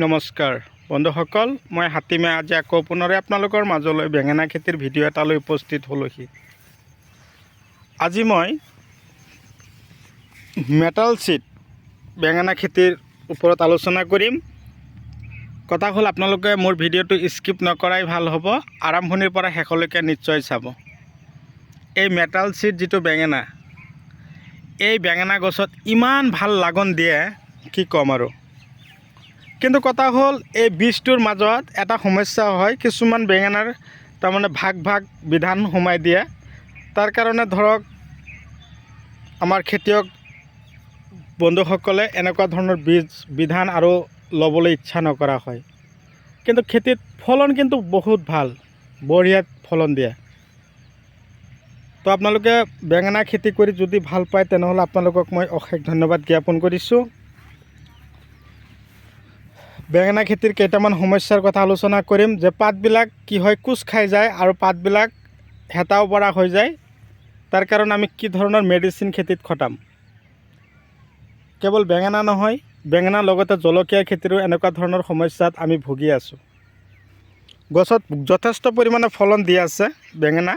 নমস্কাৰ বন্ধুসকল, মই হাতীমে আজি আকৌ পুনৰে আপোনালোকৰ মাজলৈ বেঙেনা খেতিৰ ভিডিঅ' এটালৈ উপস্থিত হ'লোহি। আজি মই মেটাল চিট বেঙেনা খেতিৰ ওপৰত আলোচনা কৰিম। কথা হ'ল আপোনালোকে মোৰ ভিডিঅ'টো স্কিপ নকৰাই ভাল হ'ব, আৰম্ভণিৰ পৰা শেষলৈকে নিশ্চয় চাব। এই মেটাল চিট যিটো বেঙেনা, এই বেঙেনা গছত ইমান ভাল লাগন দিয়ে কি ক'ম আৰু। কিন্তু কথা হ'ল এই বীজটোৰ মাজত এটা সমস্যা হয়, কিছুমান বেঙেনাৰ তাৰমানে ভাগ ভাগ বিধান সোমাই দিয়ে। তাৰ কাৰণে ধৰক আমাৰ খেতিয়ক বন্ধুসকলে এনেকুৱা ধৰণৰ বীজ বিধান আৰু ল'বলৈ ইচ্ছা নকৰা হয়। কিন্তু খেতিত ফলন কিন্তু বহুত ভাল, বঢ়িয়া ফলন দিয়ে। তো আপোনালোকে বেঙেনা খেতি কৰি যদি ভাল পায় তেনেহ'লে আপোনালোকক মই অশেষ ধন্যবাদ জ্ঞাপন কৰিছোঁ। বেঙেনা খেতিৰ কেইটামান সমস্যাৰ কথা আলোচনা কৰিম, যে পাতবিলাক কি হয় কোচ খাই যায় আৰু পাতবিলাক হেতাও পৰা হৈ যায়। তাৰ কাৰণে আমি কি ধৰণৰ মেডিচিন খেতিত খটাম। কেৱল বেঙেনা নহয়, বেঙেনাৰ লগতে জলকীয়া খেতিৰো এনেকুৱা ধৰণৰ সমস্যাত আমি ভুগি আছোঁ। গছত যথেষ্ট পৰিমাণে ফলন দি আছে বেঙেনা,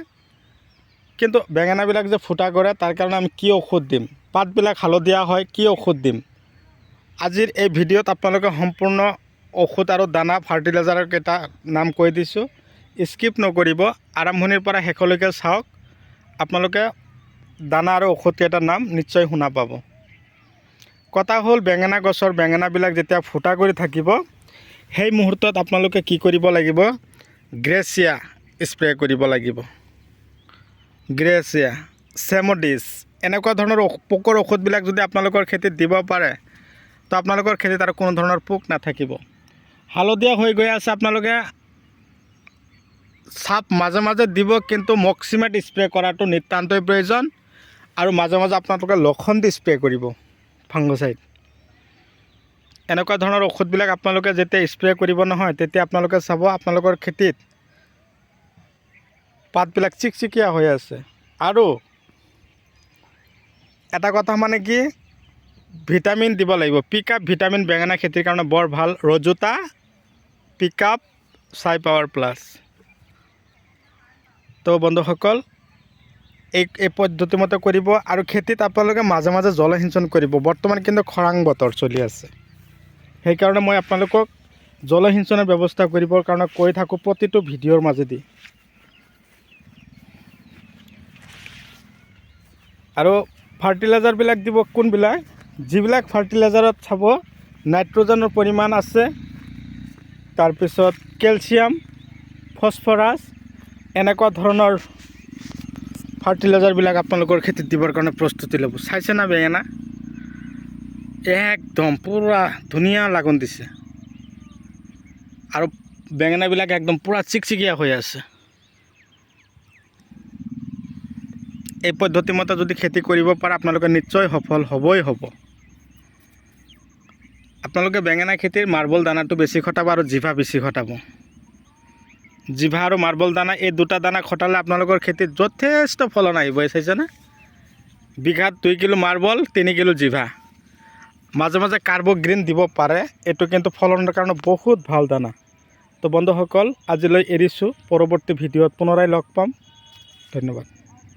কিন্তু বেঙেনাবিলাক যে ফুটা কৰে তাৰ কাৰণে আমি কি ঔষধ দিম, পাতবিলাক হালধীয়া হয়, কি ঔষধ দিম। আজিৰ এই ভিডিঅ'ত আপোনালোকে সম্পূৰ্ণ ঔষধ আৰু দানা ফাৰ্টিলাইজাৰৰ কেইটা নাম কৈ দিছোঁ, স্কিপ নকৰিব, আৰম্ভণিৰ পৰা শেষলৈকে চাওক। আপোনালোকে দানা আৰু ঔষধ কেইটাৰ নাম নিশ্চয় শুনা পাব। কথা হ'ল বেঙেনা গছৰ বেঙেনাবিলাক যেতিয়া ফুটা কৰি থাকিব, সেই মুহূৰ্তত আপোনালোকে কি কৰিব লাগিব, গ্ৰেচিয়া স্প্ৰে কৰিব লাগিব। গ্ৰেচিয়া, চেমডিছ এনেকুৱা ধৰণৰ পোকৰ ঔষধবিলাক যদি আপোনালোকৰ খেতিত দিব পাৰে, তো আপোনালোকৰ খেতিত আৰু কোনো ধৰণৰ পোক নাথাকিব। হালধীয়া হৈ গৈ আছে, আপোনালোকে চাপ মাজে মাজে দিব, কিন্তু মক্সিমেট স্প্ৰে কৰাটো নিতান্তই প্ৰয়োজন। আৰু মাজে মাজে আপোনালোকে লখন্দি স্প্ৰে কৰিব, ফাংগোচাইড। এনেকুৱা ধৰণৰ ঔষধবিলাক আপোনালোকে যেতিয়া স্প্ৰে কৰিব নহয়, তেতিয়া আপোনালোকে চাব আপোনালোকৰ খেতিত পাতবিলাক চিকচিকীয়া হৈ আছে। আৰু এটা কথা মানে কি, ভিটামিন দিব লাগিব। পিক আপ ভিটামিন বেঙেনা খেতিৰ কাৰণে বৰ ভাল, ৰজোটা, পিক আপ, চাই পাৱাৰ প্লাছ। তো বন্ধুসকল এই পদ্ধতিমতে কৰিব। আৰু খেতিত আপোনালোকে মাজে মাজে জলসিঞ্চন কৰিব। বৰ্তমান কিন্তু খৰাং বতৰ চলি আছে, সেইকাৰণে মই আপোনালোকক জলসিঞ্চনৰ ব্যৱস্থা কৰিবৰ কাৰণে কৈ থাকোঁ প্ৰতিটো ভিডিঅ'ৰ মাজেদি। আৰু ফাৰ্টিলাইজাৰবিলাক দিব কোনবিলাক, যিবিলাক ফাৰ্টিলাইজাৰত চাব নাইট্ৰজেনৰ পৰিমাণ আছে, তাৰপিছত কেলছিয়াম, ফছফৰাছ, এনেকুৱা ধৰণৰ ফাৰ্টিলাইজাৰবিলাক আপোনালোকৰ খেতিত দিবৰ কাৰণে প্ৰস্তুতি ল'ব। চাইছে না বেঙেনা, একদম পূৰা ধুনীয়া লাগন দিছে, আৰু বেঙেনাবিলাক একদম পূৰা চিকচিকীয়া হৈ আছে। এই পদ্ধতিমতে যদি খেতি কৰিব পাৰে আপোনালোকে নিশ্চয় সফল হ'বই হ'ব। আপোনালোকে বেঙেনা খেতিৰ মাৰ্বল দানাটো বেছি খটাব আৰু জিভা বেছি খটাব। জিভা আৰু মাৰ্বল দানা, এই দুটা দানা খটালে আপোনালোকৰ খেতিত যথেষ্ট ফলন আহিব। চাইছেনে, বিঘাত 2 কিলো মাৰ্বল, 3 কিলো জিভা। মাজে মাজে কাৰ্বগ্ৰীণ দিব পাৰে, এইটো কিন্তু ফলনৰ কাৰণে বহুত ভাল দানা। তো বন্ধুসকল আজিলৈ এৰিছোঁ, পৰৱৰ্তী ভিডিঅ'ত পুনৰাই লগ পাম। ধন্যবাদ।